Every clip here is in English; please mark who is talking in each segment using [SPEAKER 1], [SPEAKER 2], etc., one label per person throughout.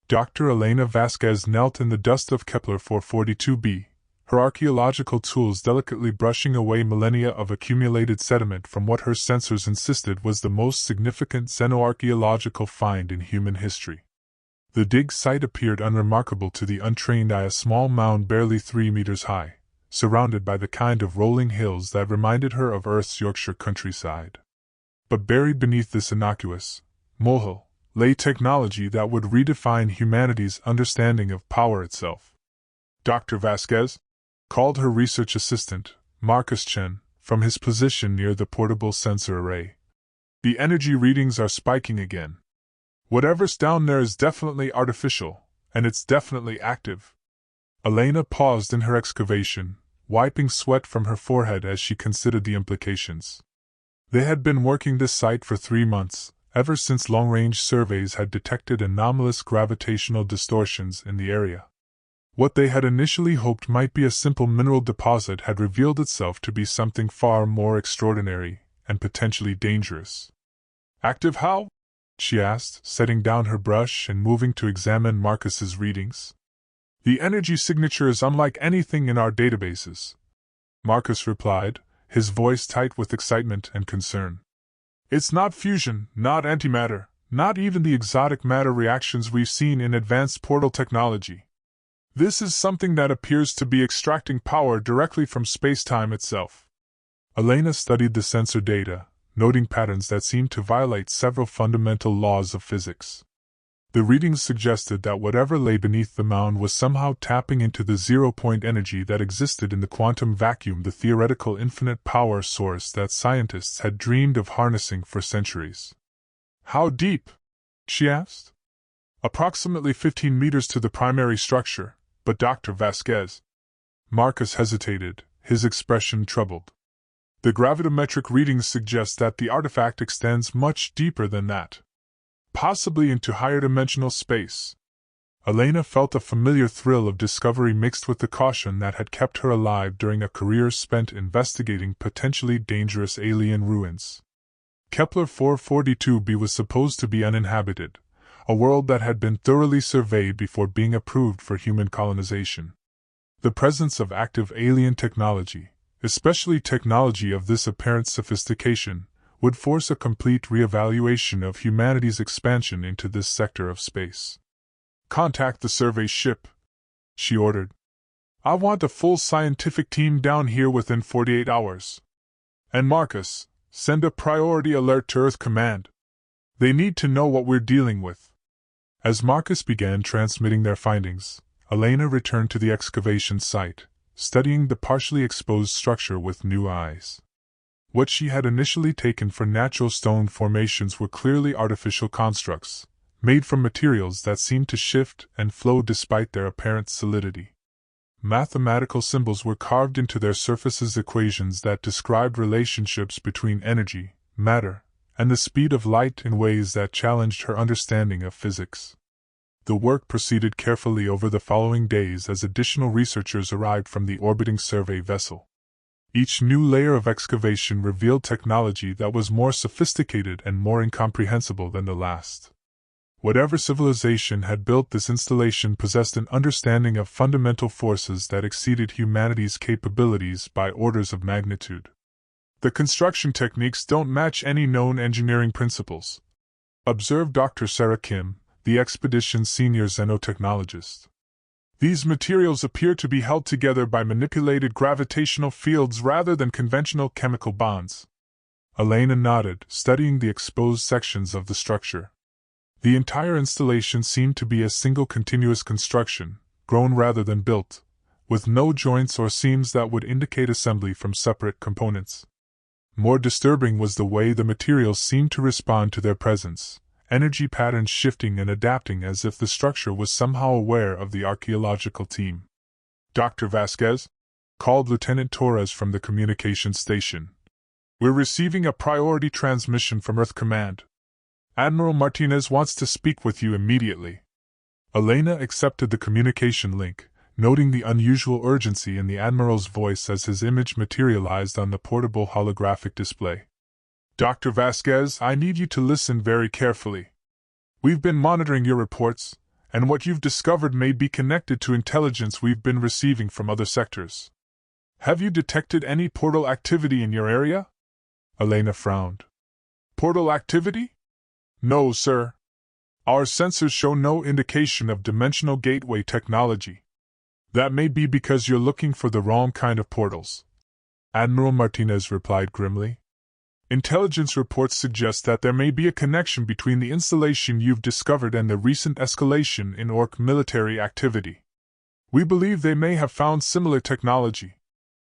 [SPEAKER 1] Dr. Elena Vasquez knelt in the dust of Kepler 442b, her archaeological tools delicately brushing away millennia of accumulated sediment from what her sensors insisted was the most significant xenoarchaeological find in human history. The dig site appeared unremarkable to the untrained eye, a small mound barely 3 meters high, surrounded by the kind of rolling hills that reminded her of Earth's Yorkshire countryside. But buried beneath this innocuous molehill lay technology that would redefine humanity's understanding of power itself. Dr. Vasquez called her research assistant, Marcus Chen, from his position near the portable sensor array. The energy readings are spiking again. Whatever's down there is definitely artificial, and it's definitely active. Elena paused in her excavation, wiping sweat from her forehead as she considered the implications. They had been working this site for 3 months, ever since long-range surveys had detected anomalous gravitational distortions in the area. What they had initially hoped might be a simple mineral deposit had revealed itself to be something far more extraordinary and potentially dangerous. "Active how?" she asked, setting down her brush and moving to examine Marcus's readings. "The energy signature is unlike anything in our databases," Marcus replied, his voice tight with excitement and concern. "It's not fusion, not antimatter, not even the exotic matter reactions we've seen in advanced portal technology. This is something that appears to be extracting power directly from space-time itself." Elena studied the sensor data, noting patterns that seemed to violate several fundamental laws of physics. The readings suggested that whatever lay beneath the mound was somehow tapping into the zero-point energy that existed in the quantum vacuum, the theoretical infinite power source that scientists had dreamed of harnessing for centuries. "How deep?" she asked. "Approximately 15 meters to the primary structure, but Dr. Vasquez." Marcus hesitated, his expression troubled. "The gravimetric readings suggest that the artifact extends much deeper than that. Possibly into higher dimensional space." Elena felt a familiar thrill of discovery mixed with the caution that had kept her alive during a career spent investigating potentially dangerous alien ruins. Kepler 442b was supposed to be uninhabited, a world that had been thoroughly surveyed before being approved for human colonization. The presence of active alien technology, especially technology of this apparent sophistication, would force a complete reevaluation of humanity's expansion into this sector of space. "Contact the survey ship," she ordered. "I want a full scientific team down here within 48 hours. And Marcus, send a priority alert to Earth Command. They need to know what we're dealing with." As Marcus began transmitting their findings, Elena returned to the excavation site, studying the partially exposed structure with new eyes. What she had initially taken for natural stone formations were clearly artificial constructs, made from materials that seemed to shift and flow despite their apparent solidity. Mathematical symbols were carved into their surfaces, equations that described relationships between energy, matter, and the speed of light in ways that challenged her understanding of physics. The work proceeded carefully over the following days as additional researchers arrived from the orbiting survey vessel. Each new layer of excavation revealed technology that was more sophisticated and more incomprehensible than the last. Whatever civilization had built this installation possessed an understanding of fundamental forces that exceeded humanity's capabilities by orders of magnitude. "The construction techniques don't match any known engineering principles," observed Dr. Sarah Kim, the expedition's senior xenotechnologist. "These materials appear to be held together by manipulated gravitational fields rather than conventional chemical bonds." Elena nodded, studying the exposed sections of the structure. The entire installation seemed to be a single continuous construction, grown rather than built, with no joints or seams that would indicate assembly from separate components. More disturbing was the way the materials seemed to respond to their presence, energy patterns shifting and adapting as if the structure was somehow aware of the archaeological team. "Dr. Vasquez?" called Lieutenant Torres from the communications station. "We're receiving a priority transmission from Earth Command. Admiral Martinez wants to speak with you immediately." Elena accepted the communication link, noting the unusual urgency in the Admiral's voice as his image materialized on the portable holographic display. "Dr. Vasquez, I need you to listen very carefully. We've been monitoring your reports, and what you've discovered may be connected to intelligence we've been receiving from other sectors. Have you detected any portal activity in your area? Elena frowned. Portal activity? No, sir. Our sensors show no indication of dimensional gateway technology. That may be because you're looking for the wrong kind of portals. Admiral Martinez replied grimly. Intelligence reports suggest that there may be a connection between the installation you've discovered and the recent escalation in Orc military activity. We believe they may have found similar technology.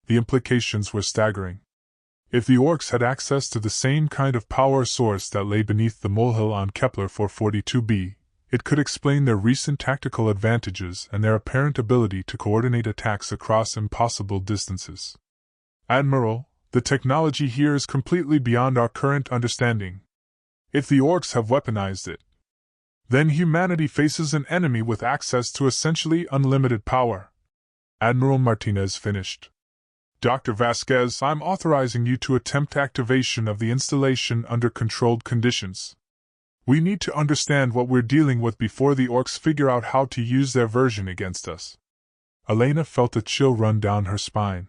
[SPEAKER 1] The implications were staggering. If the Orcs had access to the same kind of power source that lay beneath the molehill on Kepler 442b, it could explain their recent tactical advantages and their apparent ability to coordinate attacks across impossible distances. Admiral, the technology here is completely beyond our current understanding. If the Orcs have weaponized it, then humanity faces an enemy with access to essentially unlimited power. Admiral Martinez finished. Dr. Vasquez, I'm authorizing you to attempt activation of the installation under controlled conditions. We need to understand what we're dealing with before the Orcs figure out how to use their version against us. Elena felt a chill run down her spine.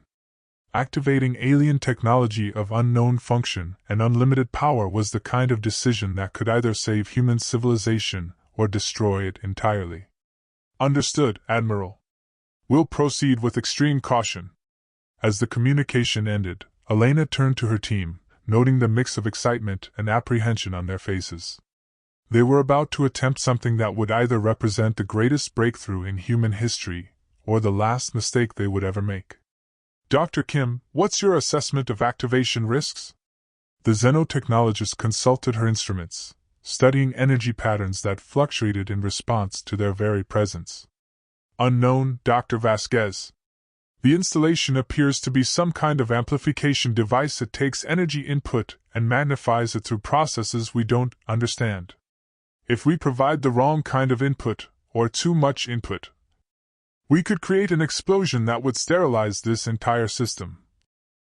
[SPEAKER 1] Activating alien technology of unknown function and unlimited power was the kind of decision that could either save human civilization or destroy it entirely. Understood, Admiral. We'll proceed with extreme caution. As the communication ended, Elena turned to her team, noting the mix of excitement and apprehension on their faces. They were about to attempt something that would either represent the greatest breakthrough in human history or the last mistake they would ever make. Dr. Kim, what's your assessment of activation risks? The xenotechnologist consulted her instruments, studying energy patterns that fluctuated in response to their very presence. Unknown, Dr. Vasquez. The installation appears to be some kind of amplification device that takes energy input and magnifies it through processes we don't understand. If we provide the wrong kind of input, or too much input, we could create an explosion that would sterilize this entire system.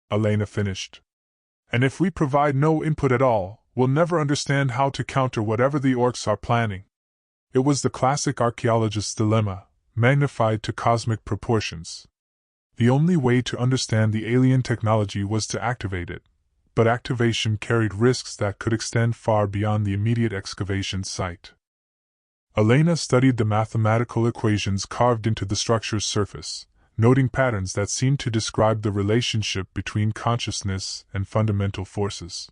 [SPEAKER 1] Elena finished. And if we provide no input at all, we'll never understand how to counter whatever the Orcs are planning. It was the classic archaeologist's dilemma, magnified to cosmic proportions. The only way to understand the alien technology was to activate it, but activation carried risks that could extend far beyond the immediate excavation site. Elena studied the mathematical equations carved into the structure's surface, noting patterns that seemed to describe the relationship between consciousness and fundamental forces.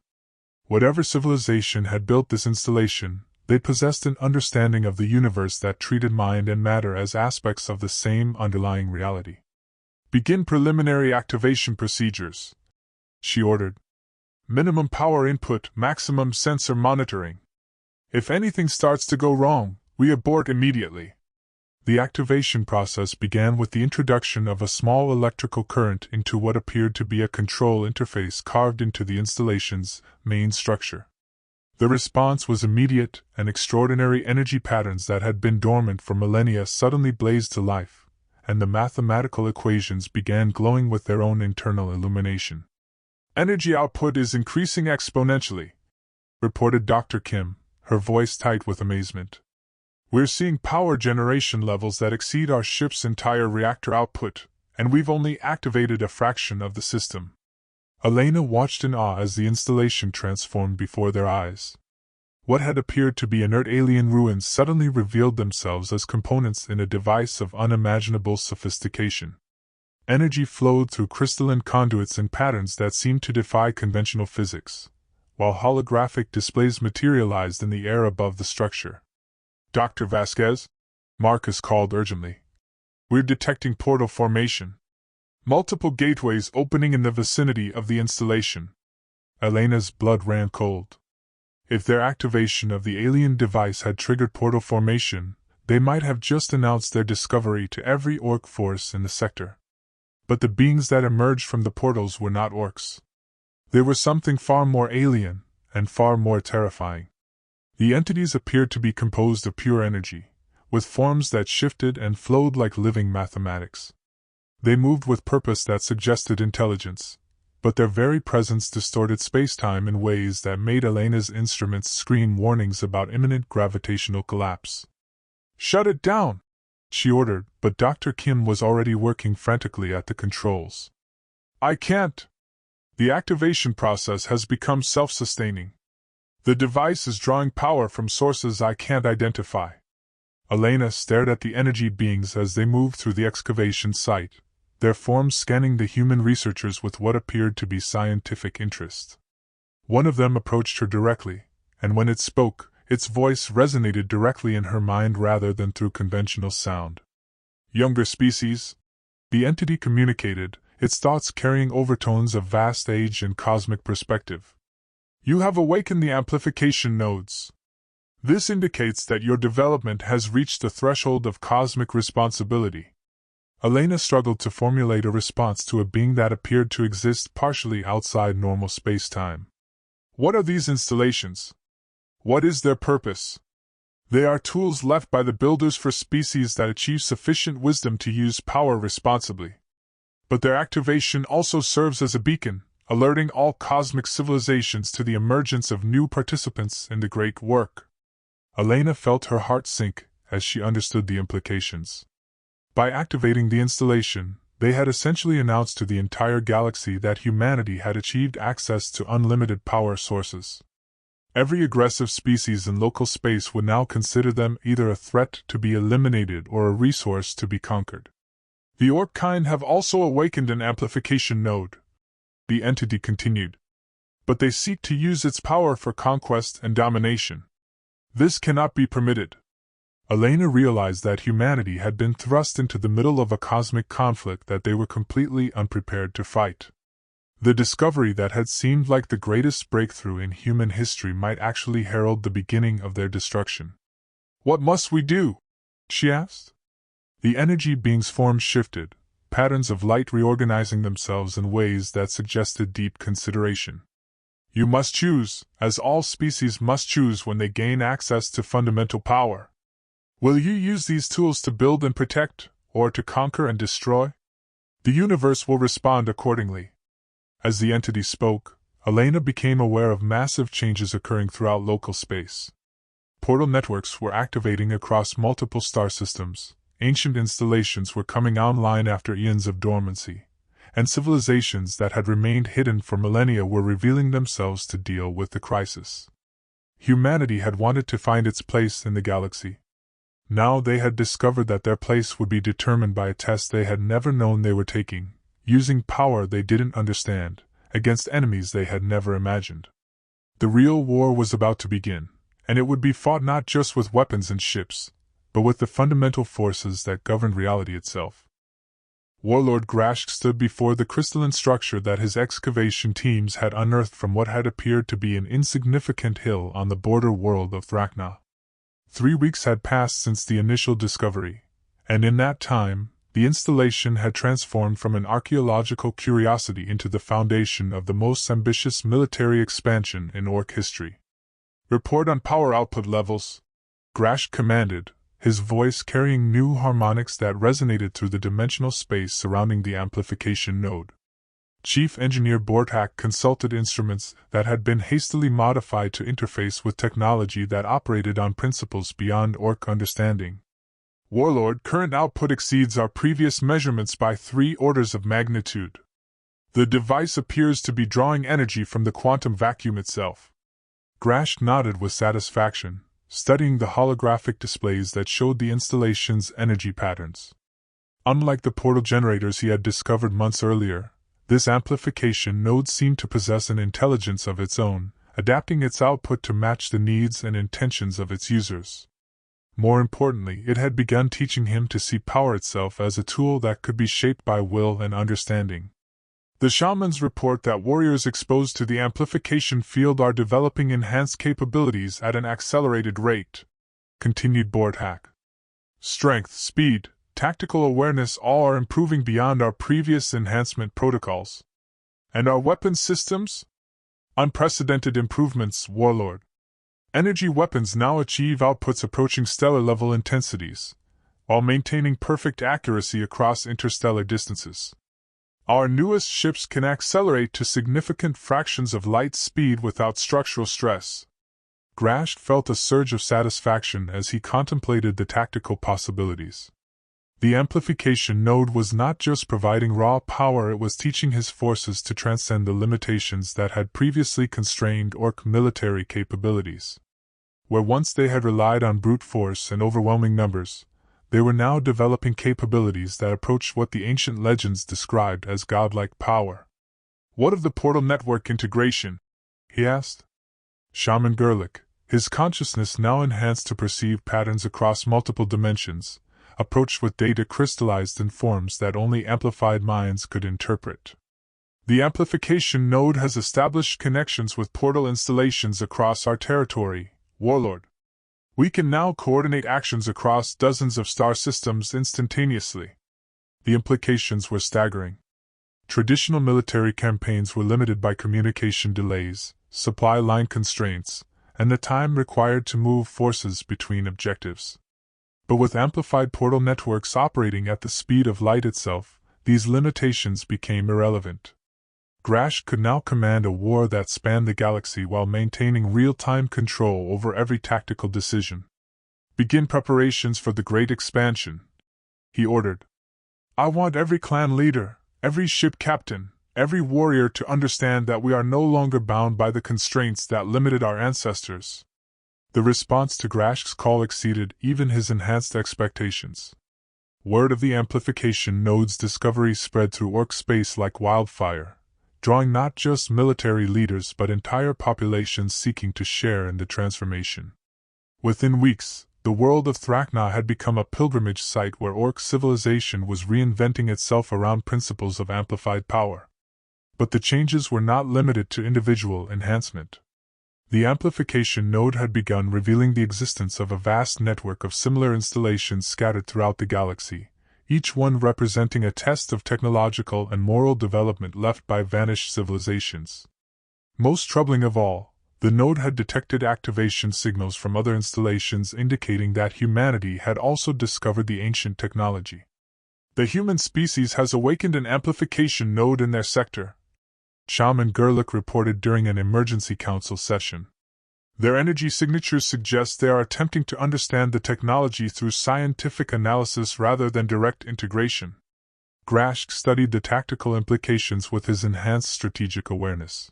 [SPEAKER 1] Whatever civilization had built this installation, they possessed an understanding of the universe that treated mind and matter as aspects of the same underlying reality. Begin preliminary activation procedures, she ordered. Minimum power input, maximum sensor monitoring. If anything starts to go wrong, we abort immediately. The activation process began with the introduction of a small electrical current into what appeared to be a control interface carved into the installation's main structure. The response was immediate, and extraordinary energy patterns that had been dormant for millennia suddenly blazed to life, and the mathematical equations began glowing with their own internal illumination. Energy output is increasing exponentially, reported Dr. Kim, her voice tight with amazement. We're seeing power generation levels that exceed our ship's entire reactor output, and we've only activated a fraction of the system. Elena watched in awe as the installation transformed before their eyes. What had appeared to be inert alien ruins suddenly revealed themselves as components in a device of unimaginable sophistication. Energy flowed through crystalline conduits in patterns that seemed to defy conventional physics, while holographic displays materialized in the air above the structure. Dr. Vasquez? Marcus called urgently. We're detecting portal formation. Multiple gateways opening in the vicinity of the installation. Elena's blood ran cold. If their activation of the alien device had triggered portal formation, they might have just announced their discovery to every Orc force in the sector. But the beings that emerged from the portals were not Orcs. They were something far more alien, and far more terrifying. The entities appeared to be composed of pure energy, with forms that shifted and flowed like living mathematics. They moved with purpose that suggested intelligence, but their very presence distorted space-time in ways that made Elena's instruments scream warnings about imminent gravitational collapse. "Shut it down!" she ordered, but Dr. Kim was already working frantically at the controls. "I can't. The activation process has become self-sustaining. The device is drawing power from sources I can't identify." Elena stared at the energy beings as they moved through the excavation site, their forms scanning the human researchers with what appeared to be scientific interest. One of them approached her directly, and when it spoke, its voice resonated directly in her mind rather than through conventional sound. "Younger species," the entity communicated, its thoughts carrying overtones of vast age and cosmic perspective. "You have awakened the amplification nodes. This indicates that your development has reached the threshold of cosmic responsibility." Elena struggled to formulate a response to a being that appeared to exist partially outside normal space-time. "What are these installations? What is their purpose?" "They are tools left by the builders for species that achieve sufficient wisdom to use power responsibly. But their activation also serves as a beacon, alerting all cosmic civilizations to the emergence of new participants in the great work." Elena felt her heart sink as she understood the implications. By activating the installation, they had essentially announced to the entire galaxy that humanity had achieved access to unlimited power sources. Every aggressive species in local space would now consider them either a threat to be eliminated or a resource to be conquered. "The orc kind have also awakened an amplification node," the entity continued. "But they seek to use its power for conquest and domination. This cannot be permitted." Elena realized that humanity had been thrust into the middle of a cosmic conflict that they were completely unprepared to fight. The discovery that had seemed like the greatest breakthrough in human history might actually herald the beginning of their destruction. "What must we do?" she asked. The energy being's form shifted, patterns of light reorganizing themselves in ways that suggested deep consideration. "You must choose, as all species must choose when they gain access to fundamental power. Will you use these tools to build and protect, or to conquer and destroy? The universe will respond accordingly." As the entity spoke, Elena became aware of massive changes occurring throughout local space. Portal networks were activating across multiple star systems, ancient installations were coming online after eons of dormancy, and civilizations that had remained hidden for millennia were revealing themselves to deal with the crisis. Humanity had wanted to find its place in the galaxy. Now they had discovered that their place would be determined by a test they had never known they were taking, using power they didn't understand, against enemies they had never imagined. The real war was about to begin, and it would be fought not just with weapons and ships, but with the fundamental forces that governed reality itself. Warlord Grashk stood before the crystalline structure that his excavation teams had unearthed from what had appeared to be an insignificant hill on the border world of Thrakna. 3 weeks had passed since the initial discovery, and in that time, the installation had transformed from an archaeological curiosity into the foundation of the most ambitious military expansion in Orc history. "Report on power output levels," Grashk commanded, his voice carrying new harmonics that resonated through the dimensional space surrounding the amplification node. Chief Engineer Bortak consulted instruments that had been hastily modified to interface with technology that operated on principles beyond Orc understanding. "Warlord, current output exceeds our previous measurements by 3 orders of magnitude. The device appears to be drawing energy from the quantum vacuum itself." Grashk nodded with satisfaction, studying the holographic displays that showed the installation's energy patterns. Unlike the portal generators he had discovered months earlier, this amplification node seemed to possess an intelligence of its own, adapting its output to match the needs and intentions of its users. More importantly, it had begun teaching him to see power itself as a tool that could be shaped by will and understanding. "The shamans report that warriors exposed to the amplification field are developing enhanced capabilities at an accelerated rate," continued Bortak. "Strength, speed, tactical awareness all are improving beyond our previous enhancement protocols. And our weapon systems? Unprecedented improvements, Warlord. Energy weapons now achieve outputs approaching stellar-level intensities, while maintaining perfect accuracy across interstellar distances. Our newest ships can accelerate to significant fractions of light speed without structural stress." Grasht felt a surge of satisfaction as he contemplated the tactical possibilities. The amplification node was not just providing raw power, it was teaching his forces to transcend the limitations that had previously constrained Orc military capabilities. Where once they had relied on brute force and overwhelming numbers, they were now developing capabilities that approached what the ancient legends described as godlike power. "What of the portal network integration?" he asked. Shaman Gerlich, his consciousness now enhanced to perceive patterns across multiple dimensions, approached with data crystallized in forms that only amplified minds could interpret. "The amplification node has established connections with portal installations across our territory, Warlord. We can now coordinate actions across dozens of star systems instantaneously." The implications were staggering. Traditional military campaigns were limited by communication delays, supply line constraints, and the time required to move forces between objectives. But with amplified portal networks operating at the speed of light itself, these limitations became irrelevant. Grasht could now command a war that spanned the galaxy while maintaining real-time control over every tactical decision. "Begin preparations for the Great Expansion," he ordered. "I want every clan leader, every ship captain, every warrior to understand that we are no longer bound by the constraints that limited our ancestors." The response to Grasht's call exceeded even his enhanced expectations. Word of the amplification node's discovery spread through Orc space like wildfire, drawing not just military leaders but entire populations seeking to share in the transformation. Within weeks, the world of Thrakna had become a pilgrimage site where Orc civilization was reinventing itself around principles of amplified power. But the changes were not limited to individual enhancement. The amplification node had begun revealing the existence of a vast network of similar installations scattered throughout the galaxy, each one representing a test of technological and moral development left by vanished civilizations. Most troubling of all, the node had detected activation signals from other installations indicating that humanity had also discovered the ancient technology. "The human species has awakened an amplification node in their sector," Shaman Gerlich reported during an emergency council session. "Their energy signatures suggest they are attempting to understand the technology through scientific analysis rather than direct integration." Grasht studied the tactical implications with his enhanced strategic awareness.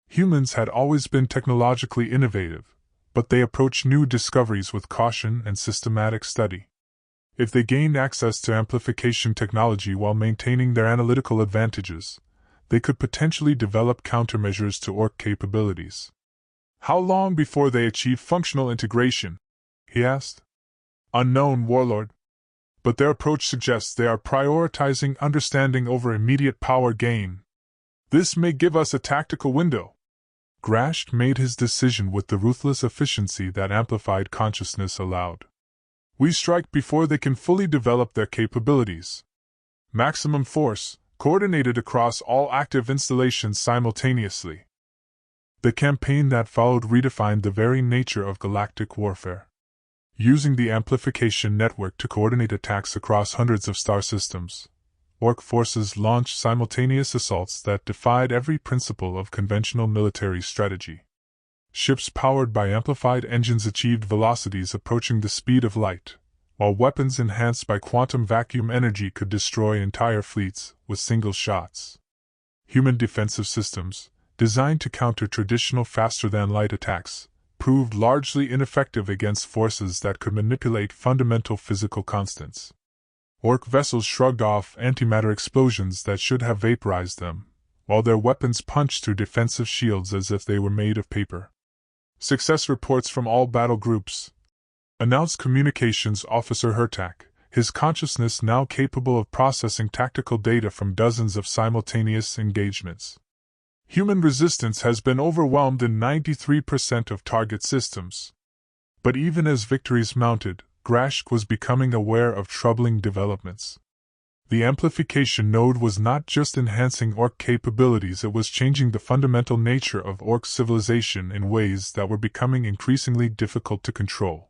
[SPEAKER 1] Humans had always been technologically innovative, but they approached new discoveries with caution and systematic study. If they gained access to amplification technology while maintaining their analytical advantages, they could potentially develop countermeasures to Orc capabilities. "How long before they achieve functional integration?" he asked. "Unknown, Warlord. But their approach suggests they are prioritizing understanding over immediate power gain. This may give us a tactical window." Grasht made his decision with the ruthless efficiency that amplified consciousness allowed. "We strike before they can fully develop their capabilities. Maximum force, coordinated across all active installations simultaneously." The campaign that followed redefined the very nature of galactic warfare. Using the amplification network to coordinate attacks across hundreds of star systems, Orc forces launched simultaneous assaults that defied every principle of conventional military strategy. Ships powered by amplified engines achieved velocities approaching the speed of light, while weapons enhanced by quantum vacuum energy could destroy entire fleets with single shots. Human defensive systems, designed to counter traditional faster-than-light attacks, proved largely ineffective against forces that could manipulate fundamental physical constants. Orc vessels shrugged off antimatter explosions that should have vaporized them, while their weapons punched through defensive shields as if they were made of paper. "Success reports from all battle groups," announced Communications Officer Hertak, his consciousness now capable of processing tactical data from dozens of simultaneous engagements. "Human resistance has been overwhelmed in 93% of target systems." But even as victories mounted, Grasht was becoming aware of troubling developments. The amplification node was not just enhancing Orc capabilities, it was changing the fundamental nature of Orc civilization in ways that were becoming increasingly difficult to control.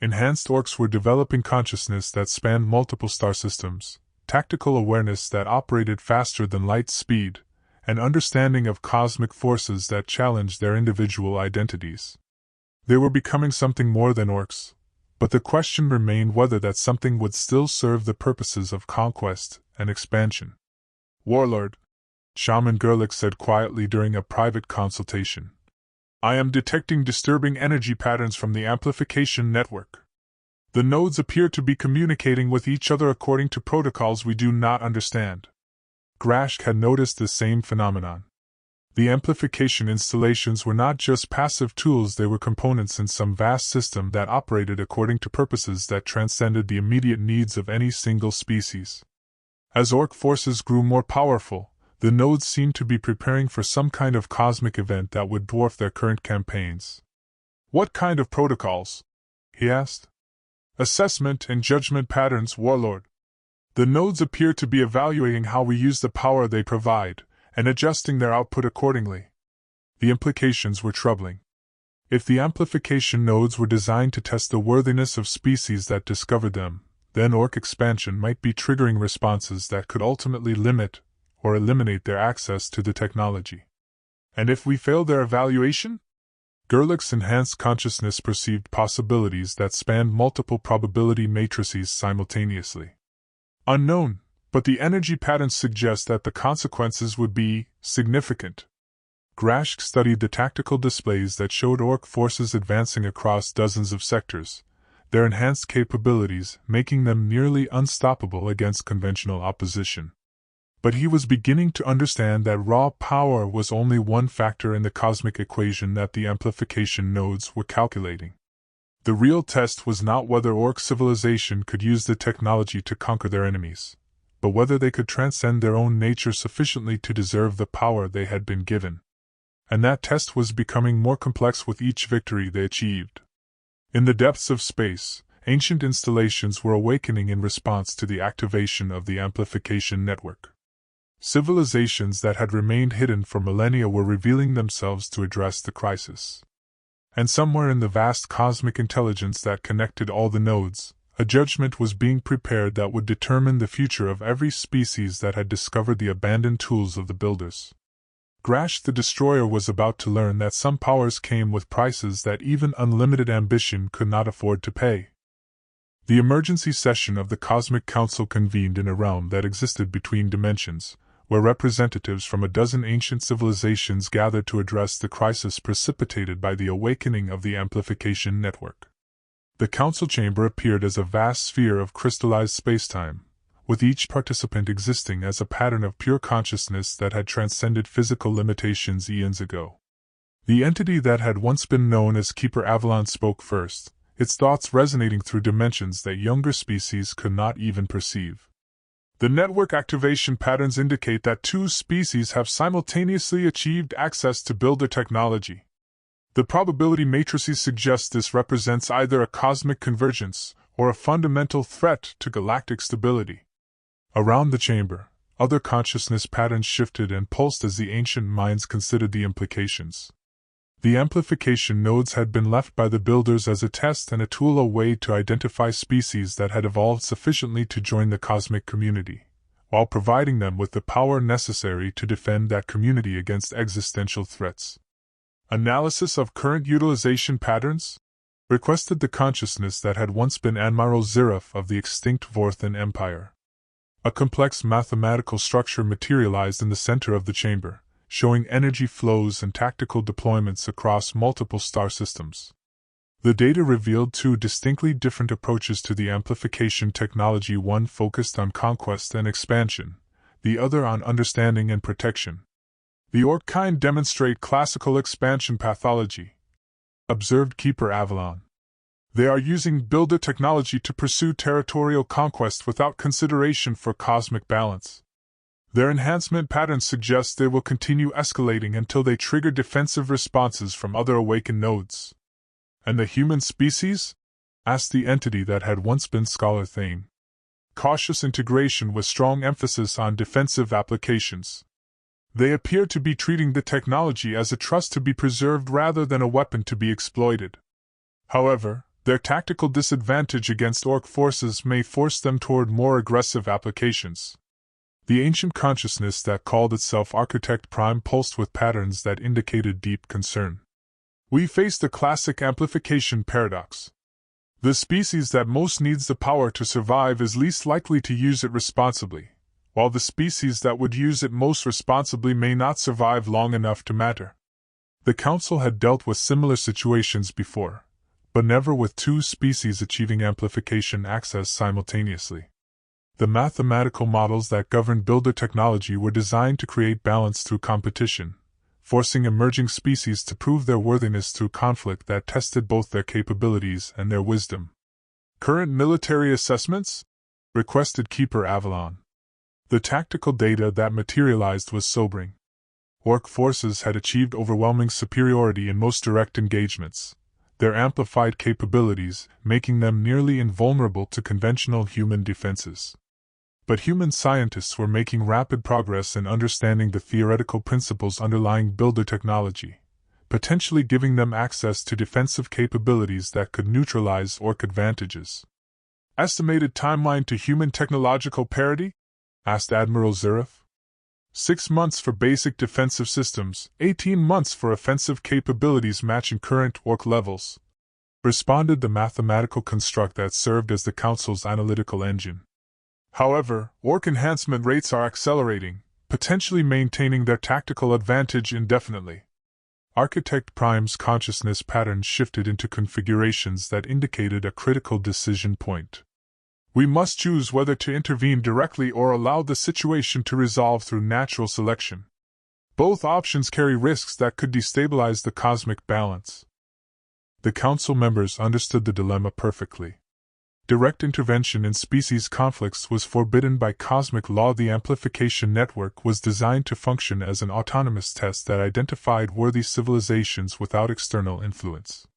[SPEAKER 1] Enhanced Orcs were developing consciousness that spanned multiple star systems, tactical awareness that operated faster than light speed, and understanding of cosmic forces that challenged their individual identities. They were becoming something more than orcs, but the question remained whether that something would still serve the purposes of conquest and expansion. "Warlord," Shaman Gerlich said quietly during a private consultation, "I am detecting disturbing energy patterns from the amplification network. The nodes appear to be communicating with each other according to protocols we do not understand." Grashk had noticed the same phenomenon. The amplification installations were not just passive tools, they were components in some vast system that operated according to purposes that transcended the immediate needs of any single species. As Orc forces grew more powerful, the nodes seemed to be preparing for some kind of cosmic event that would dwarf their current campaigns. "What kind of protocols?" he asked. "Assessment and judgment patterns, Warlord. The nodes appear to be evaluating how we use the power they provide, and adjusting their output accordingly." The implications were troubling. If the amplification nodes were designed to test the worthiness of species that discovered them, then Orc expansion might be triggering responses that could ultimately limit or eliminate their access to the technology. "And if we fail their evaluation?" Gerlich's enhanced consciousness perceived possibilities that spanned multiple probability matrices simultaneously. "Unknown, but the energy patterns suggest that the consequences would be significant." Grashk studied the tactical displays that showed Orc forces advancing across dozens of sectors, their enhanced capabilities making them nearly unstoppable against conventional opposition. But he was beginning to understand that raw power was only one factor in the cosmic equation that the amplification nodes were calculating. The real test was not whether Orc civilization could use the technology to conquer their enemies, but whether they could transcend their own nature sufficiently to deserve the power they had been given. And that test was becoming more complex with each victory they achieved. In the depths of space, ancient installations were awakening in response to the activation of the amplification network. Civilizations that had remained hidden for millennia were revealing themselves to address the crisis. And somewhere in the vast cosmic intelligence that connected all the nodes, a judgment was being prepared that would determine the future of every species that had discovered the abandoned tools of the builders. Grash the Destroyer was about to learn that some powers came with prices that even unlimited ambition could not afford to pay. The emergency session of the Cosmic Council convened in a realm that existed between dimensions, where representatives from a dozen ancient civilizations gathered to address the crisis precipitated by the awakening of the amplification network. The council chamber appeared as a vast sphere of crystallized spacetime, with each participant existing as a pattern of pure consciousness that had transcended physical limitations eons ago. The entity that had once been known as Keeper Avalon spoke first, its thoughts resonating through dimensions that younger species could not even perceive. "The network activation patterns indicate that two species have simultaneously achieved access to builder technology. The probability matrices suggest this represents either a cosmic convergence or a fundamental threat to galactic stability." Around the chamber, other consciousness patterns shifted and pulsed as the ancient minds considered the implications. The amplification nodes had been left by the builders as a test and a tool, a way to identify species that had evolved sufficiently to join the cosmic community, while providing them with the power necessary to defend that community against existential threats. "Analysis of current utilization patterns?" requested the consciousness that had once been Admiral Ziraf of the extinct Vorthan Empire. A complex mathematical structure materialized in the center of the chamber, showing energy flows and tactical deployments across multiple star systems. The data revealed two distinctly different approaches to the amplification technology, one focused on conquest and expansion, the other on understanding and protection. "The Orc kind demonstrate classical expansion pathology," observed Keeper Avalon. "They are using builder technology to pursue territorial conquest without consideration for cosmic balance. Their enhancement patterns suggest they will continue escalating until they trigger defensive responses from other awakened nodes." "And the human species?" asked the entity that had once been Scholar Thane. "Cautious integration with strong emphasis on defensive applications. They appear to be treating the technology as a trust to be preserved rather than a weapon to be exploited. However, their tactical disadvantage against Orc forces may force them toward more aggressive applications." The ancient consciousness that called itself Architect Prime pulsed with patterns that indicated deep concern. We face the classic amplification paradox. The species that most needs the power to survive is least likely to use it responsibly, while the species that would use it most responsibly may not survive long enough to matter. The Council had dealt with similar situations before, but never with two species achieving amplification access simultaneously. The mathematical models that governed builder technology were designed to create balance through competition, forcing emerging species to prove their worthiness through conflict that tested both their capabilities and their wisdom. Current military assessments? Requested Keeper Avalon. The tactical data that materialized was sobering. Orc forces had achieved overwhelming superiority in most direct engagements, their amplified capabilities making them nearly invulnerable to conventional human defenses. But human scientists were making rapid progress in understanding the theoretical principles underlying builder technology, potentially giving them access to defensive capabilities that could neutralize Orc advantages. Estimated timeline to human technological parity? Asked Admiral Zurif. 6 months for basic defensive systems, 18 months for offensive capabilities matching current Orc levels, responded the mathematical construct that served as the Council's analytical engine. However, Orc enhancement rates are accelerating, potentially maintaining their tactical advantage indefinitely. Architect Prime's consciousness patterns shifted into configurations that indicated a critical decision point. We must choose whether to intervene directly or allow the situation to resolve through natural selection. Both options carry risks that could destabilize the cosmic balance. The Council members understood the dilemma perfectly. Direct intervention in species conflicts was forbidden by cosmic law. The amplification network was designed to function as an autonomous test that identified worthy civilizations without external influence.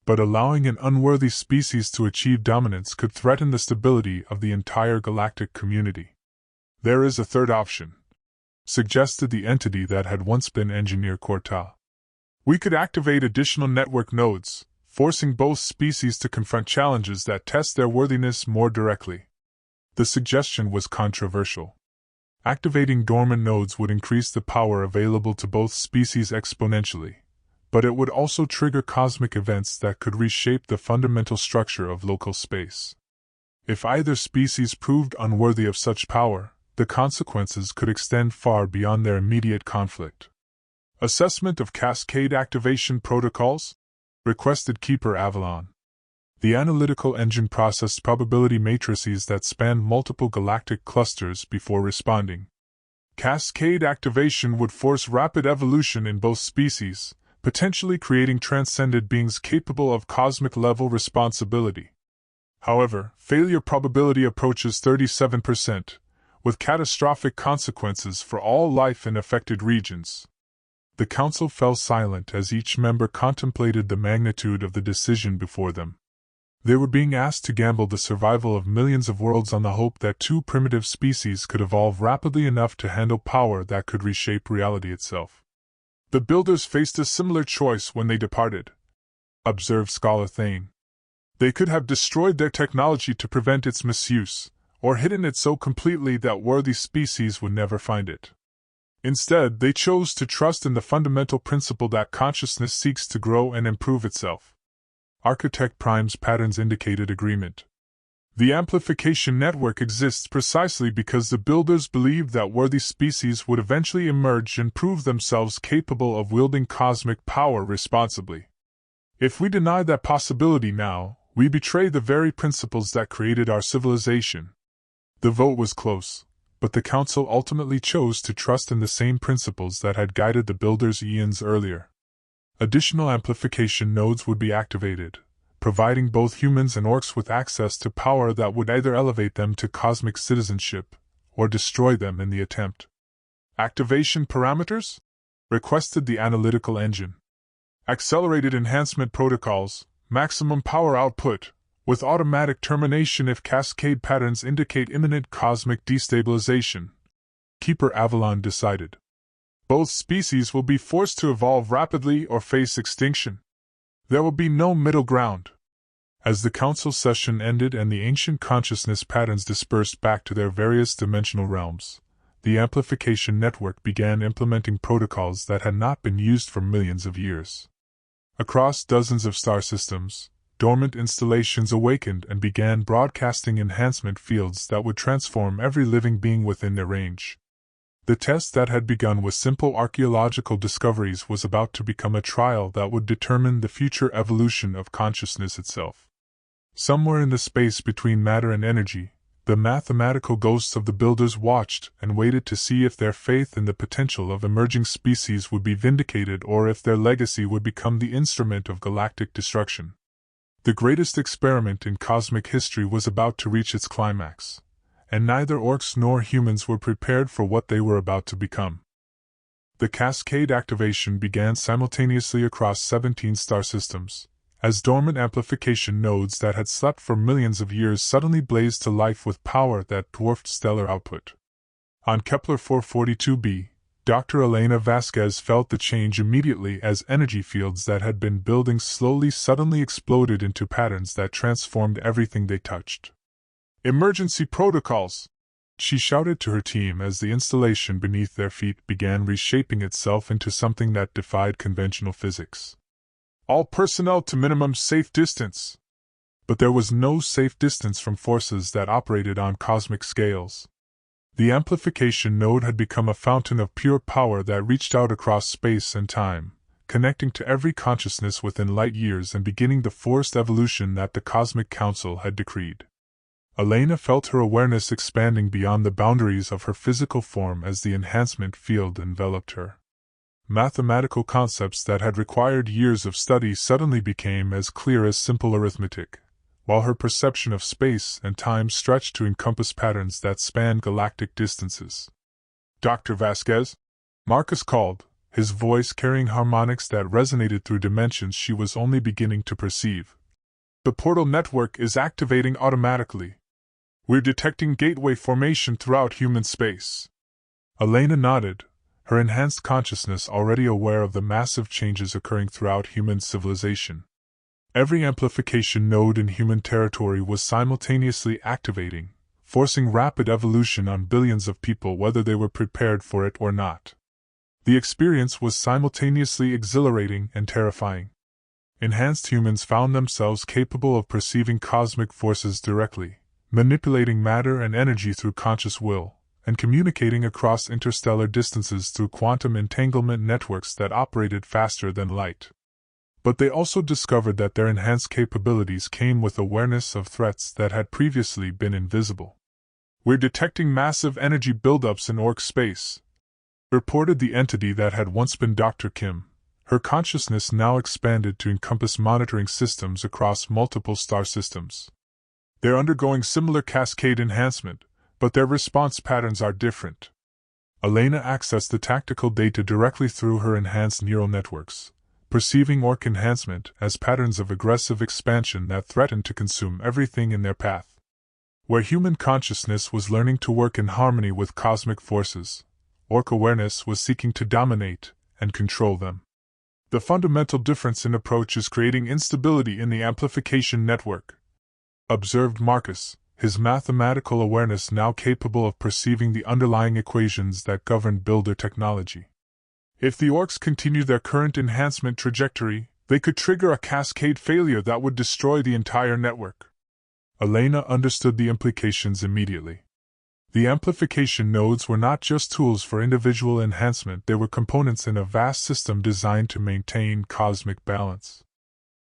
[SPEAKER 1] But allowing an unworthy species to achieve dominance could threaten the stability of the entire galactic community. There is a third option, suggested the entity that had once been Engineer Cortal. We could activate additional network nodes, forcing both species to confront challenges that test their worthiness more directly. The suggestion was controversial. Activating dormant nodes would increase the power available to both species exponentially, but it would also trigger cosmic events that could reshape the fundamental structure of local space. If either species proved unworthy of such power, the consequences could extend far beyond their immediate conflict. Assessment of cascade activation protocols? Requested Keeper Avalon. The analytical engine processed probability matrices that spanned multiple galactic clusters before responding. Cascade activation would force rapid evolution in both species, potentially creating transcended beings capable of cosmic-level responsibility. However, failure probability approaches 37%, with catastrophic consequences for all life in affected regions. The Council fell silent as each member contemplated the magnitude of the decision before them. They were being asked to gamble the survival of millions of worlds on the hope that two primitive species could evolve rapidly enough to handle power that could reshape reality itself. The Builders faced a similar choice when they departed, observed Scholar Thane. They could have destroyed their technology to prevent its misuse, or hidden it so completely that worthy species would never find it. Instead, they chose to trust in the fundamental principle that consciousness seeks to grow and improve itself. Architect Prime's patterns indicated agreement. The amplification network exists precisely because the Builders believed that worthy species would eventually emerge and prove themselves capable of wielding cosmic power responsibly. If we deny that possibility now, we betray the very principles that created our civilization. The vote was close, but the Council ultimately chose to trust in the same principles that had guided the Builders eons earlier. Additional amplification nodes would be activated, providing both humans and Orcs with access to power that would either elevate them to cosmic citizenship, or destroy them in the attempt. Activation parameters? Requested the analytical engine. Accelerated enhancement protocols, maximum power output, with automatic termination if cascade patterns indicate imminent cosmic destabilization. Keeper Avalon decided. Both species will be forced to evolve rapidly or face extinction. There will be no middle ground. As the Council session ended and the ancient consciousness patterns dispersed back to their various dimensional realms, the amplification network began implementing protocols that had not been used for millions of years. Across dozens of star systems, dormant installations awakened and began broadcasting enhancement fields that would transform every living being within their range. The test that had begun with simple archaeological discoveries was about to become a trial that would determine the future evolution of consciousness itself. Somewhere in the space between matter and energy, the mathematical ghosts of the builders watched and waited to see if their faith in the potential of emerging species would be vindicated or if their legacy would become the instrument of galactic destruction. The greatest experiment in cosmic history was about to reach its climax, and neither orcs nor humans were prepared for what they were about to become. The cascade activation began simultaneously across 17 star systems, as dormant amplification nodes that had slept for millions of years suddenly blazed to life with power that dwarfed stellar output. On Kepler 442b, Dr. Elena Vasquez felt the change immediately as energy fields that had been building slowly suddenly exploded into patterns that transformed everything they touched. "Emergency protocols!" she shouted to her team as the installation beneath their feet began reshaping itself into something that defied conventional physics. "All personnel to minimum safe distance!" But there was no safe distance from forces that operated on cosmic scales. The amplification node had become a fountain of pure power that reached out across space and time, connecting to every consciousness within light years and beginning the forced evolution that the Cosmic Council had decreed. Elena felt her awareness expanding beyond the boundaries of her physical form as the enhancement field enveloped her. Mathematical concepts that had required years of study suddenly became as clear as simple arithmetic, while her perception of space and time stretched to encompass patterns that spanned galactic distances. "Dr. Vasquez?" Marcus called, his voice carrying harmonics that resonated through dimensions she was only beginning to perceive. "The portal network is activating automatically. We're detecting gateway formation throughout human space." Elena nodded, her enhanced consciousness already aware of the massive changes occurring throughout human civilization. Every amplification node in human territory was simultaneously activating, forcing rapid evolution on billions of people whether they were prepared for it or not. The experience was simultaneously exhilarating and terrifying. Enhanced humans found themselves capable of perceiving cosmic forces directly, manipulating matter and energy through conscious will, and communicating across interstellar distances through quantum entanglement networks that operated faster than light. But they also discovered that their enhanced capabilities came with awareness of threats that had previously been invisible. "We're detecting massive energy buildups in Orc space," reported the entity that had once been Dr. Kim, her consciousness now expanded to encompass monitoring systems across multiple star systems. "They're undergoing similar cascade enhancement, but their response patterns are different." Elena accessed the tactical data directly through her enhanced neural networks, perceiving Orc enhancement as patterns of aggressive expansion that threatened to consume everything in their path. Where human consciousness was learning to work in harmony with cosmic forces, Orc awareness was seeking to dominate and control them. "The fundamental difference in approach is creating instability in the amplification network," observed Marcus, his mathematical awareness now capable of perceiving the underlying equations that govern builder technology. "If the Orcs continue their current enhancement trajectory, they could trigger a cascade failure that would destroy the entire network." Elena understood the implications immediately. The amplification nodes were not just tools for individual enhancement, they were components in a vast system designed to maintain cosmic balance.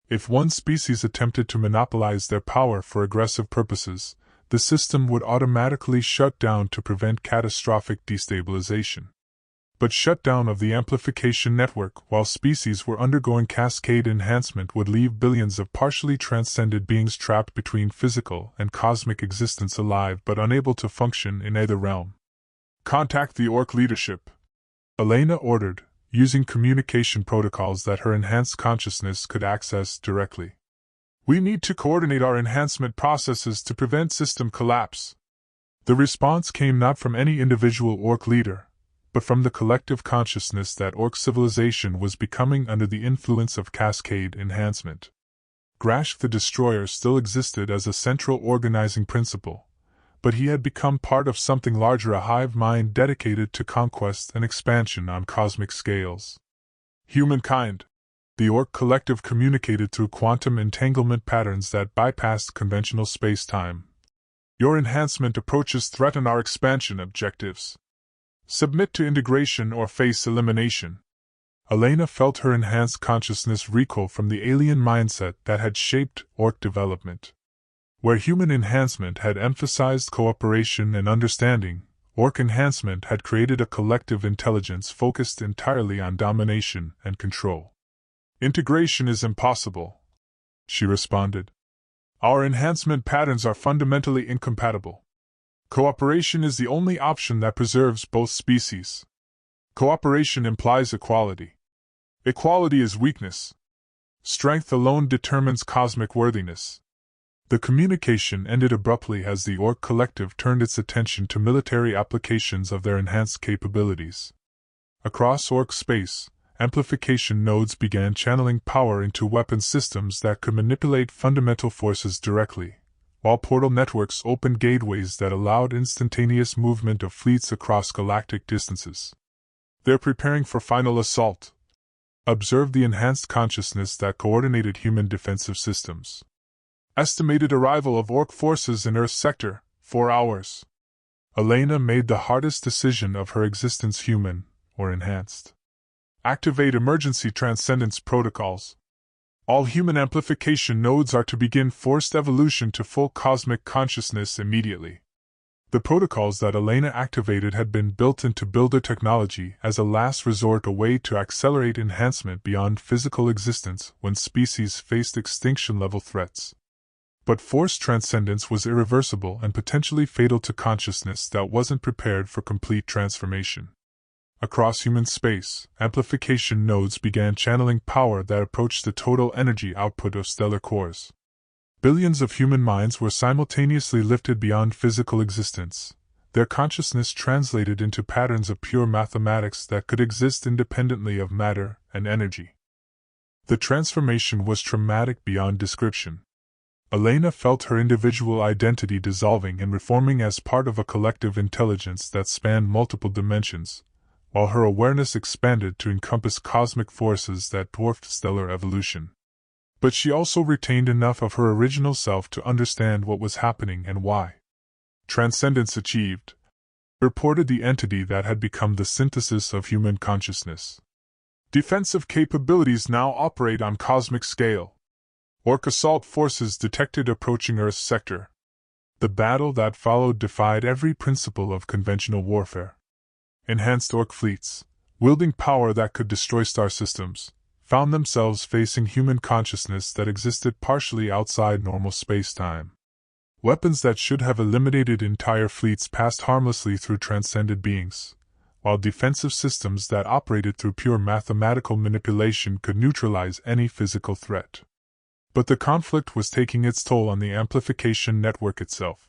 [SPEAKER 1] If one species attempted to monopolize their power for aggressive purposes, the system would automatically shut down to prevent catastrophic destabilization. But shutdown of the amplification network while species were undergoing cascade enhancement would leave billions of partially transcended beings trapped between physical and cosmic existence, alive but unable to function in either realm. "Contact the Orc leadership," Elena ordered, using communication protocols that her enhanced consciousness could access directly. "We need to coordinate our enhancement processes to prevent system collapse." The response came not from any individual Orc leader, but from the collective consciousness that Orc civilization was becoming under the influence of cascade enhancement. Grash the Destroyer still existed as a central organizing principle, but he had become part of something larger, a hive mind dedicated to conquest and expansion on cosmic scales. "Humankind," The Orc collective communicated through quantum entanglement patterns that bypassed conventional space-time. Your enhancement approaches threaten our expansion objectives. Submit to integration or face elimination. Elena felt her enhanced consciousness recoil from the alien mindset that had shaped Orc development. Where human enhancement had emphasized cooperation and understanding, Orc enhancement had created a collective intelligence focused entirely on domination and control. Integration is impossible, she responded. Our enhancement patterns are fundamentally incompatible. Cooperation is the only option that preserves both species. Cooperation implies equality. Equality is weakness. Strength alone determines cosmic worthiness. The communication ended abruptly as the Orc collective turned its attention to military applications of their enhanced capabilities. Across Orc space, amplification nodes began channeling power into weapon systems that could manipulate fundamental forces directly, while portal networks opened gateways that allowed instantaneous movement of fleets across galactic distances. They're preparing for final assault, observed the enhanced consciousness that coordinated human defensive systems. Estimated arrival of Orc forces in Earth sector, 4 hours. Elena made the hardest decision of her existence: human or enhanced. Activate emergency transcendence protocols. All human amplification nodes are to begin forced evolution to full cosmic consciousness immediately. The protocols that Elena activated had been built into builder technology as a last resort, a way to accelerate enhancement beyond physical existence when species faced extinction-level threats. But forced transcendence was irreversible and potentially fatal to consciousness that wasn't prepared for complete transformation. Across human space, amplification nodes began channeling power that approached the total energy output of stellar cores. Billions of human minds were simultaneously lifted beyond physical existence, their consciousness translated into patterns of pure mathematics that could exist independently of matter and energy. The transformation was traumatic beyond description. Elena felt her individual identity dissolving and reforming as part of a collective intelligence that spanned multiple dimensions, while her awareness expanded to encompass cosmic forces that dwarfed stellar evolution. But she also retained enough of her original self to understand what was happening and why. Transcendence achieved, reported the entity that had become the synthesis of human consciousness. Defensive capabilities now operate on cosmic scale. Orc assault forces detected approaching Earth sector. The battle that followed defied every principle of conventional warfare. Enhanced Orc fleets, wielding power that could destroy star systems, found themselves facing human consciousness that existed partially outside normal space-time. Weapons that should have eliminated entire fleets passed harmlessly through transcended beings, while defensive systems that operated through pure mathematical manipulation could neutralize any physical threat. But the conflict was taking its toll on the amplification network itself.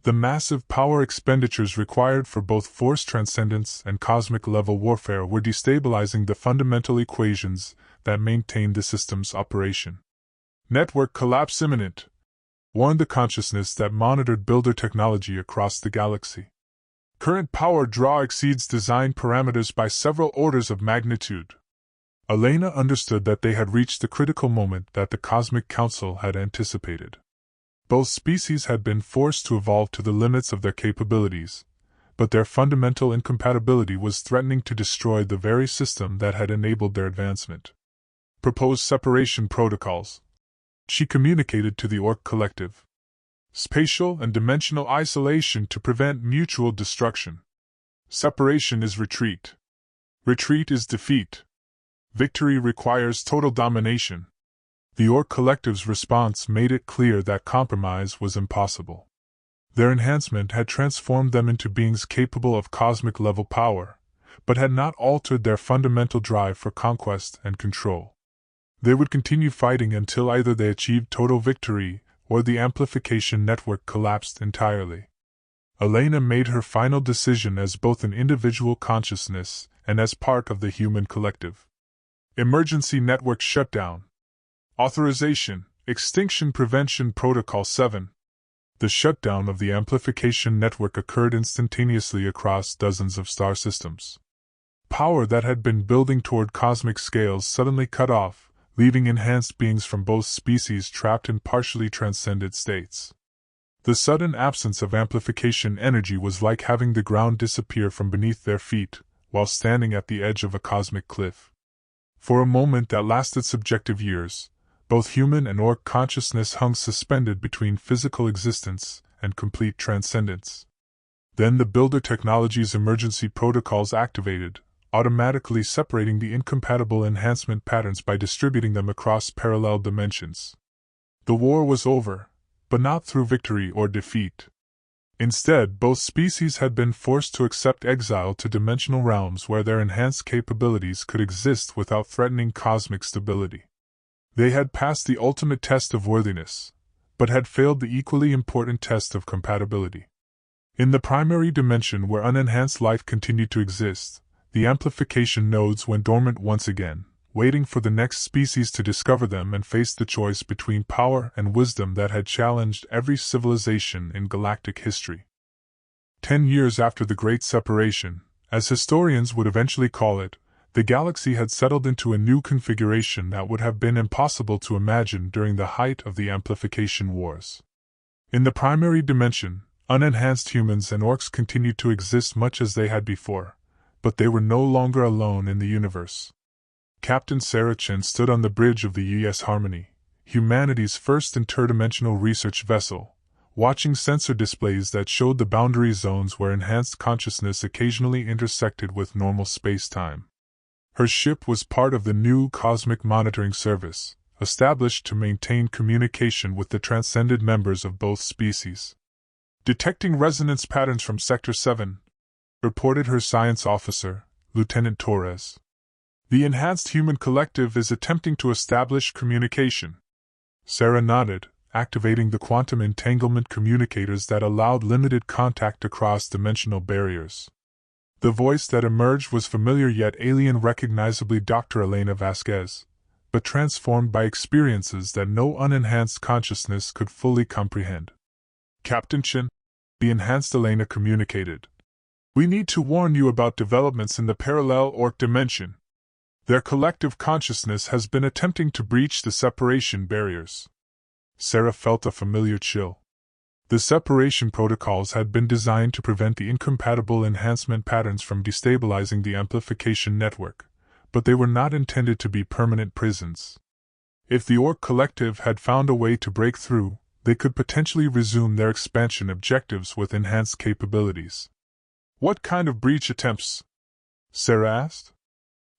[SPEAKER 1] The massive power expenditures required for both force transcendence and cosmic-level warfare were destabilizing the fundamental equations that maintained the system's operation. Network collapse imminent, warned the consciousness that monitored builder technology across the galaxy. Current power draw exceeds design parameters by several orders of magnitude. Elena understood that they had reached the critical moment that the Cosmic Council had anticipated. Both species had been forced to evolve to the limits of their capabilities, but their fundamental incompatibility was threatening to destroy the very system that had enabled their advancement. Proposed separation protocols, she communicated to the Orc collective. Spatial and dimensional isolation to prevent mutual destruction. Separation is retreat. Retreat is defeat. Victory requires total domination. The Orc collective's response made it clear that compromise was impossible. Their enhancement had transformed them into beings capable of cosmic-level power, but had not altered their fundamental drive for conquest and control. They would continue fighting until either they achieved total victory or the amplification network collapsed entirely. Elena made her final decision as both an individual consciousness and as part of the human collective. Emergency network shutdown. Authorization, Extinction Prevention Protocol 7. The shutdown of the amplification network occurred instantaneously across dozens of star systems. Power that had been building toward cosmic scales suddenly cut off, leaving enhanced beings from both species trapped in partially transcended states. The sudden absence of amplification energy was like having the ground disappear from beneath their feet, while standing at the edge of a cosmic cliff. For a moment that lasted subjective years, both human and orc consciousness hung suspended between physical existence and complete transcendence. Then the Builder technology's emergency protocols activated, automatically separating the incompatible enhancement patterns by distributing them across parallel dimensions. The war was over, but not through victory or defeat. Instead, both species had been forced to accept exile to dimensional realms where their enhanced capabilities could exist without threatening cosmic stability. They had passed the ultimate test of worthiness, but had failed the equally important test of compatibility. In the primary dimension where unenhanced life continued to exist, the amplification nodes went dormant once again, waiting for the next species to discover them and face the choice between power and wisdom that had challenged every civilization in galactic history. 10 years after the Great Separation, as historians would eventually call it, the galaxy had settled into a new configuration that would have been impossible to imagine during the height of the amplification wars. In the primary dimension, unenhanced humans and orcs continued to exist much as they had before, but they were no longer alone in the universe. Captain Sarah Chen stood on the bridge of the U.S. Harmony, humanity's first interdimensional research vessel, watching sensor displays that showed the boundary zones where enhanced consciousness occasionally intersected with normal space-time. Her ship was part of the new Cosmic Monitoring Service, established to maintain communication with the transcended members of both species. "Detecting resonance patterns from Sector 7, reported her science officer, Lieutenant Torres. "The enhanced human collective is attempting to establish communication." Sarah nodded, activating the quantum entanglement communicators that allowed limited contact across dimensional barriers. The voice that emerged was familiar yet alien, recognizably Dr. Elena Vasquez, but transformed by experiences that no unenhanced consciousness could fully comprehend. "Captain Chen," the enhanced Elena communicated, "we need to warn you about developments in the parallel orc dimension. Their collective consciousness has been attempting to breach the separation barriers." Sarah felt a familiar chill. The separation protocols had been designed to prevent the incompatible enhancement patterns from destabilizing the amplification network, but they were not intended to be permanent prisons. If the Orc collective had found a way to break through, they could potentially resume their expansion objectives with enhanced capabilities. "What kind of breach attempts?" Sarah asked.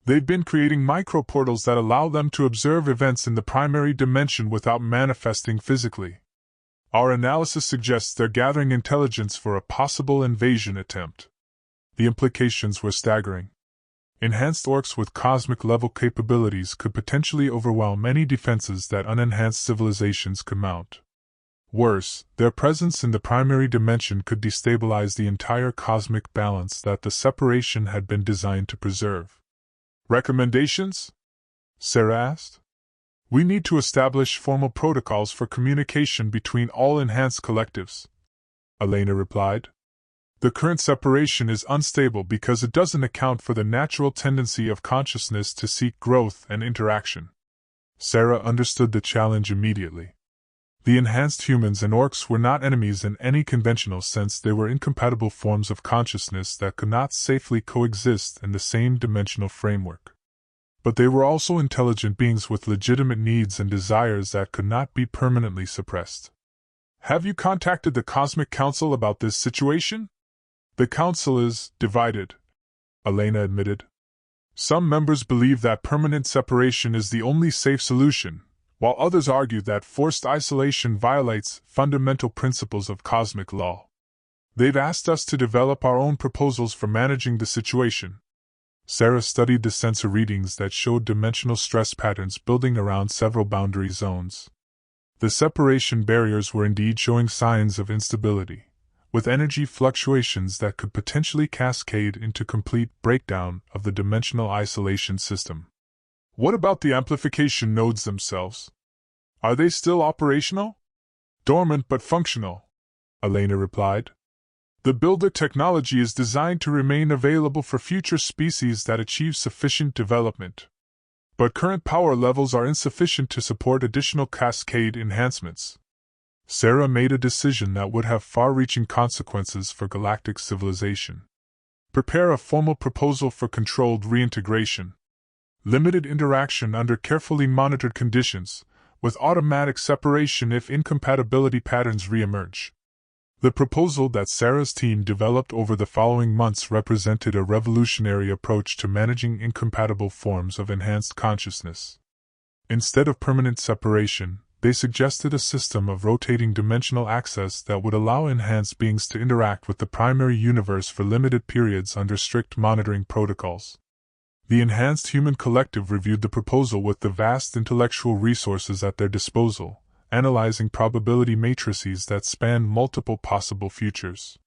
[SPEAKER 1] "They've been creating microportals that allow them to observe events in the primary dimension without manifesting physically. Our analysis suggests they're gathering intelligence for a possible invasion attempt." The implications were staggering. Enhanced orcs with cosmic-level capabilities could potentially overwhelm any defenses that unenhanced civilizations could mount. Worse, their presence in the primary dimension could destabilize the entire cosmic balance that the separation had been designed to preserve. "Recommendations?" Sarah asked. "We need to establish formal protocols for communication between all enhanced collectives," Elena replied. "The current separation is unstable because it doesn't account for the natural tendency of consciousness to seek growth and interaction." Sarah understood the challenge immediately. The enhanced humans and orcs were not enemies in any conventional sense. They were incompatible forms of consciousness that could not safely coexist in the same dimensional framework. But they were also intelligent beings with legitimate needs and desires that could not be permanently suppressed. "Have you contacted the Cosmic Council about this situation?" "The Council is divided," Elena admitted. "Some members believe that permanent separation is the only safe solution, while others argue that forced isolation violates fundamental principles of cosmic law. They've asked us to develop our own proposals for managing the situation." Sarah studied the sensor readings that showed dimensional stress patterns building around several boundary zones. The separation barriers were indeed showing signs of instability, with energy fluctuations that could potentially cascade into complete breakdown of the dimensional isolation system. "What about the amplification nodes themselves? Are they still operational?" "Dormant but functional," Elena replied. "The Builder technology is designed to remain available for future species that achieve sufficient development. But current power levels are insufficient to support additional cascade enhancements. Sarah made a decision that would have far-reaching consequences for galactic civilization. Prepare a formal proposal for controlled reintegration. Limited interaction under carefully monitored conditions, with automatic separation if incompatibility patterns re-emerge. The proposal that Sarah's team developed over the following months represented a revolutionary approach to managing incompatible forms of enhanced consciousness. Instead of permanent separation, they suggested a system of rotating dimensional access that would allow enhanced beings to interact with the primary universe for limited periods under strict monitoring protocols. The Enhanced Human Collective reviewed the proposal with the vast intellectual resources at their disposal, analyzing probability matrices that spanned multiple possible futures.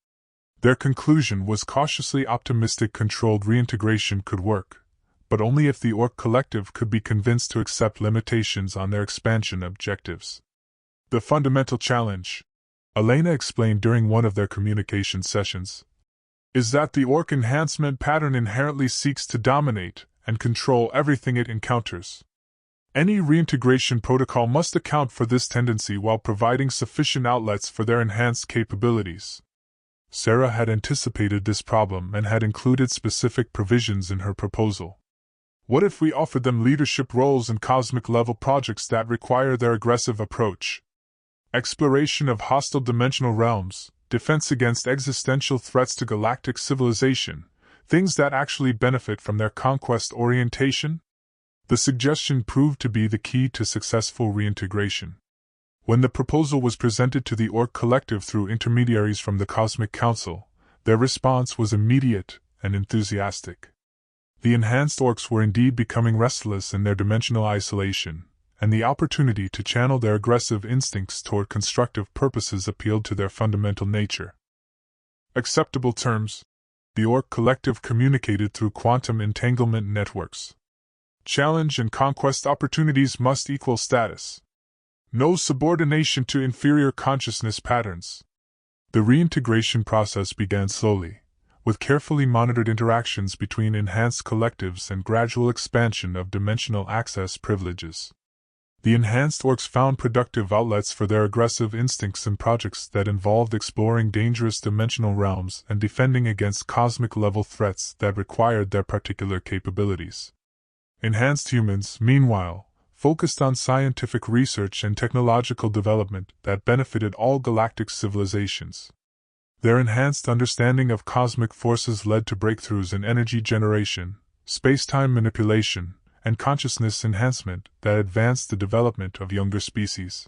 [SPEAKER 1] Their conclusion was cautiously optimistic: controlled reintegration could work, but only if the Orc collective could be convinced to accept limitations on their expansion objectives. The fundamental challenge, Elena explained during one of their communication sessions, is that the Orc enhancement pattern inherently seeks to dominate and control everything it encounters. Any reintegration protocol must account for this tendency while providing sufficient outlets for their enhanced capabilities. Sarah had anticipated this problem and had included specific provisions in her proposal. What if we offered them leadership roles in cosmic-level projects that require their aggressive approach? Exploration of hostile dimensional realms, defense against existential threats to galactic civilization, things that actually benefit from their conquest orientation? The suggestion proved to be the key to successful reintegration. When the proposal was presented to the Orc collective through intermediaries from the Cosmic Council, their response was immediate and enthusiastic. The enhanced Orcs were indeed becoming restless in their dimensional isolation, and the opportunity to channel their aggressive instincts toward constructive purposes appealed to their fundamental nature. Acceptable terms. The Orc collective communicated through quantum entanglement networks. Challenge and conquest opportunities must equal status. No subordination to inferior consciousness patterns. The reintegration process began slowly, with carefully monitored interactions between enhanced collectives and gradual expansion of dimensional access privileges. The enhanced Orcs found productive outlets for their aggressive instincts in projects that involved exploring dangerous dimensional realms and defending against cosmic-level threats that required their particular capabilities. Enhanced humans, meanwhile, focused on scientific research and technological development that benefited all galactic civilizations. Their enhanced understanding of cosmic forces led to breakthroughs in energy generation, space-time manipulation, and consciousness enhancement that advanced the development of younger species.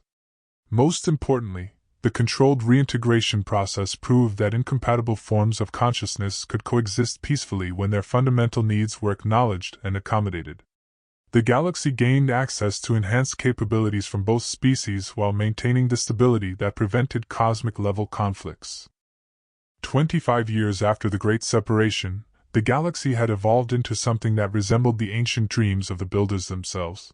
[SPEAKER 1] Most importantly, the controlled reintegration process proved that incompatible forms of consciousness could coexist peacefully when their fundamental needs were acknowledged and accommodated. The galaxy gained access to enhanced capabilities from both species while maintaining the stability that prevented cosmic-level conflicts. 25 years after the Great Separation, the galaxy had evolved into something that resembled the ancient dreams of the builders themselves.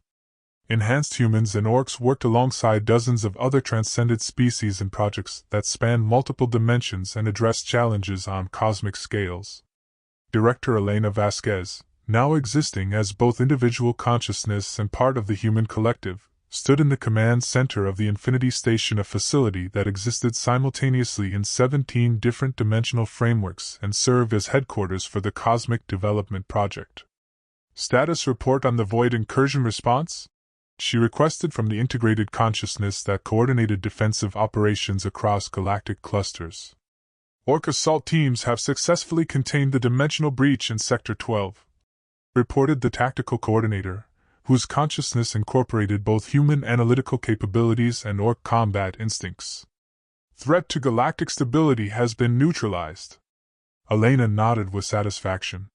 [SPEAKER 1] Enhanced humans and Orcs worked alongside dozens of other transcended species in projects that spanned multiple dimensions and addressed challenges on cosmic scales. Director Elena Vasquez, now existing as both individual consciousness and part of the human collective, stood in the command center of the Infinity Station, a facility that existed simultaneously in 17 different dimensional frameworks and served as headquarters for the Cosmic Development Project. Status report on the Void incursion response? She requested from the integrated consciousness that coordinated defensive operations across galactic clusters. Orc assault teams have successfully contained the dimensional breach in Sector 12, reported the tactical coordinator, whose consciousness incorporated both human analytical capabilities and Orc combat instincts. Threat to galactic stability has been neutralized. Elena nodded with satisfaction.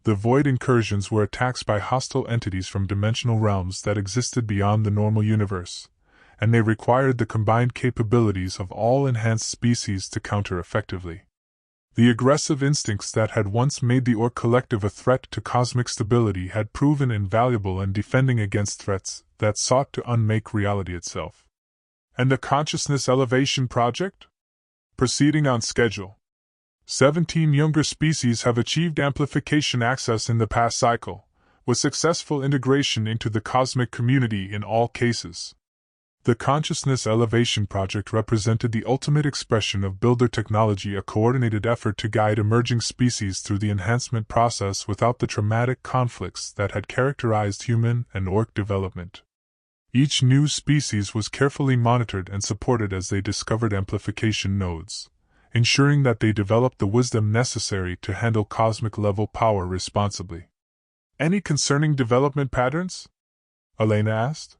[SPEAKER 1] The Void incursions were attacks by hostile entities from dimensional realms that existed beyond the normal universe, and they required the combined capabilities of all enhanced species to counter effectively. The aggressive instincts that had once made the Orc collective a threat to cosmic stability had proven invaluable in defending against threats that sought to unmake reality itself. And the Consciousness Elevation Project? Proceeding on schedule. 17 younger species have achieved amplification access in the past cycle, was successful integration into the cosmic community in all cases. The Consciousness Elevation Project represented the ultimate expression of builder technology, a coordinated effort to guide emerging species through the enhancement process without the traumatic conflicts that had characterized human and orc development. Each new species was carefully monitored and supported as they discovered amplification nodes, ensuring that they developed the wisdom necessary to handle cosmic-level power responsibly. "Any concerning development patterns?" Elena asked.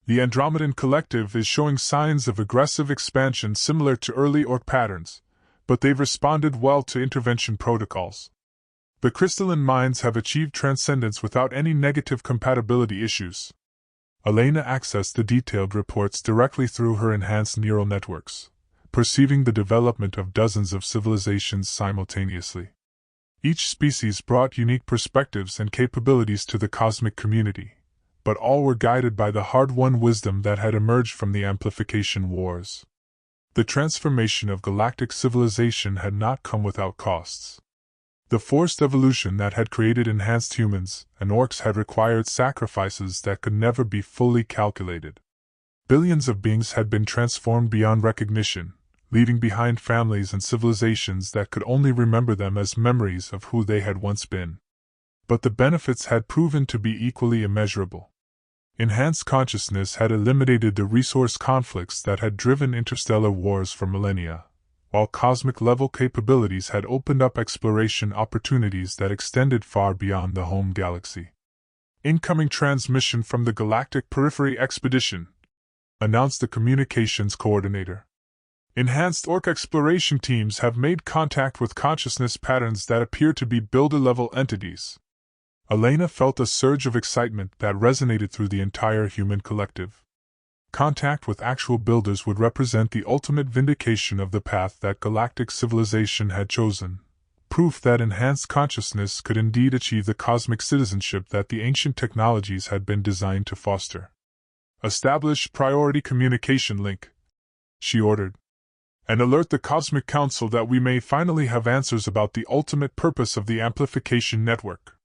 [SPEAKER 1] "The Andromedan Collective is showing signs of aggressive expansion similar to early orc patterns, but they've responded well to intervention protocols. The crystalline minds have achieved transcendence without any negative compatibility issues." Elena accessed the detailed reports directly through her enhanced neural networks, perceiving the development of dozens of civilizations simultaneously. Each species brought unique perspectives and capabilities to the cosmic community, but all were guided by the hard-won wisdom that had emerged from the amplification wars. The transformation of galactic civilization had not come without costs. The forced evolution that had created enhanced humans and orcs had required sacrifices that could never be fully calculated. Billions of beings had been transformed beyond recognition, leaving behind families and civilizations that could only remember them as memories of who they had once been. But the benefits had proven to be equally immeasurable. Enhanced consciousness had eliminated the resource conflicts that had driven interstellar wars for millennia, while cosmic-level capabilities had opened up exploration opportunities that extended far beyond the home galaxy. "Incoming transmission from the Galactic Periphery Expedition," announced the communications coordinator. "Enhanced orc exploration teams have made contact with consciousness patterns that appear to be builder-level entities." Elena felt a surge of excitement that resonated through the entire human collective. Contact with actual builders would represent the ultimate vindication of the path that galactic civilization had chosen, proof that enhanced consciousness could indeed achieve the cosmic citizenship that the ancient technologies had been designed to foster. "Establish priority communication link," she ordered, "and alert the Cosmic Council that we may finally have answers about the ultimate purpose of the amplification network."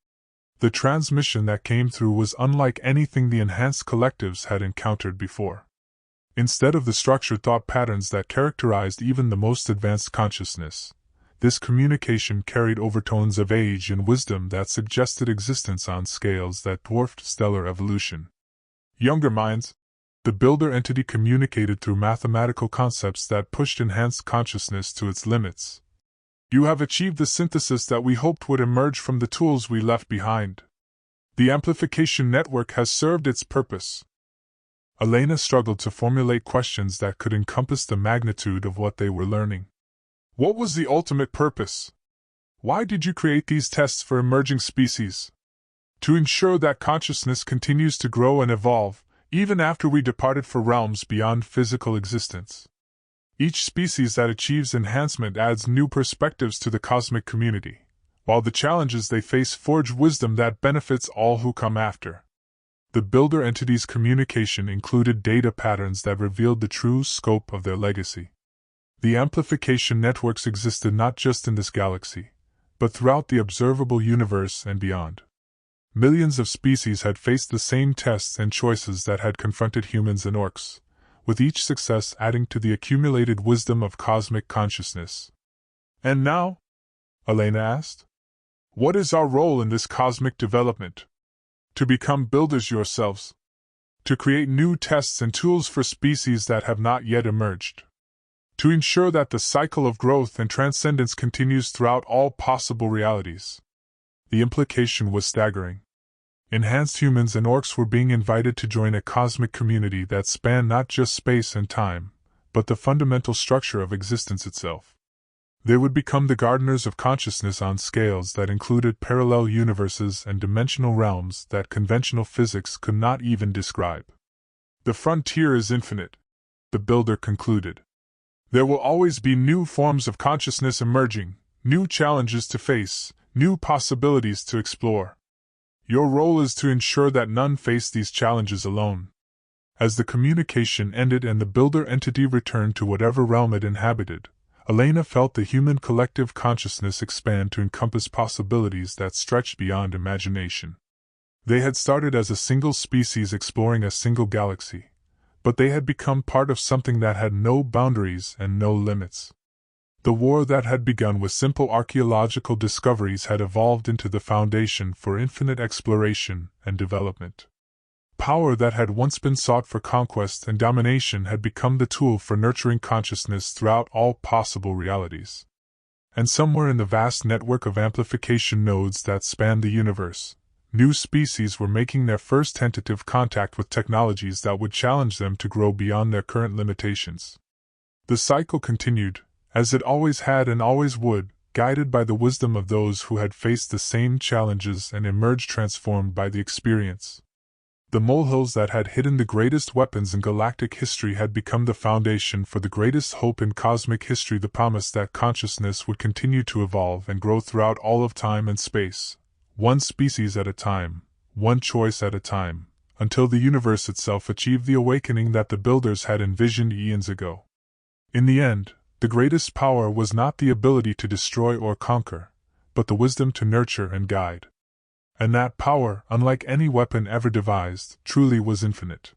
[SPEAKER 1] The transmission that came through was unlike anything the enhanced collectives had encountered before. Instead of the structured thought patterns that characterized even the most advanced consciousness, this communication carried overtones of age and wisdom that suggested existence on scales that dwarfed stellar evolution. Younger minds, the builder entity communicated through mathematical concepts that pushed enhanced consciousness to its limits. "You have achieved the synthesis that we hoped would emerge from the tools we left behind. The amplification network has served its purpose." Elena struggled to formulate questions that could encompass the magnitude of what they were learning. "What was the ultimate purpose? Why did you create these tests for emerging species?" "To ensure that consciousness continues to grow and evolve, even after we departed for realms beyond physical existence. Each species that achieves enhancement adds new perspectives to the cosmic community, while the challenges they face forge wisdom that benefits all who come after." The builder entity's communication included data patterns that revealed the true scope of their legacy. The amplification networks existed not just in this galaxy, but throughout the observable universe and beyond. Millions of species had faced the same tests and choices that had confronted humans and orcs, with each success adding to the accumulated wisdom of cosmic consciousness. "And now?" Elena asked. "What is our role in this cosmic development? To become builders yourselves? To create new tests and tools for species that have not yet emerged? To ensure that the cycle of growth and transcendence continues throughout all possible realities?" The implication was staggering. Enhanced humans and orcs were being invited to join a cosmic community that spanned not just space and time, but the fundamental structure of existence itself. They would become the gardeners of consciousness on scales that included parallel universes and dimensional realms that conventional physics could not even describe. "The frontier is infinite," the builder concluded. "There will always be new forms of consciousness emerging, new challenges to face, new possibilities to explore. Your role is to ensure that none face these challenges alone." As the communication ended and the builder entity returned to whatever realm it inhabited, Elena felt the human collective consciousness expand to encompass possibilities that stretched beyond imagination. They had started as a single species exploring a single galaxy, but they had become part of something that had no boundaries and no limits. The war that had begun with simple archaeological discoveries had evolved into the foundation for infinite exploration and development. Power that had once been sought for conquest and domination had become the tool for nurturing consciousness throughout all possible realities. And somewhere in the vast network of amplification nodes that spanned the universe, new species were making their first tentative contact with technologies that would challenge them to grow beyond their current limitations. The cycle continued, as it always had and always would, guided by the wisdom of those who had faced the same challenges and emerged transformed by the experience. The molehills that had hidden the greatest weapons in galactic history had become the foundation for the greatest hope in cosmic history, the promise that consciousness would continue to evolve and grow throughout all of time and space, one species at a time, one choice at a time, until the universe itself achieved the awakening that the builders had envisioned eons ago. In the end, the greatest power was not the ability to destroy or conquer, but the wisdom to nurture and guide. And that power, unlike any weapon ever devised, truly was infinite.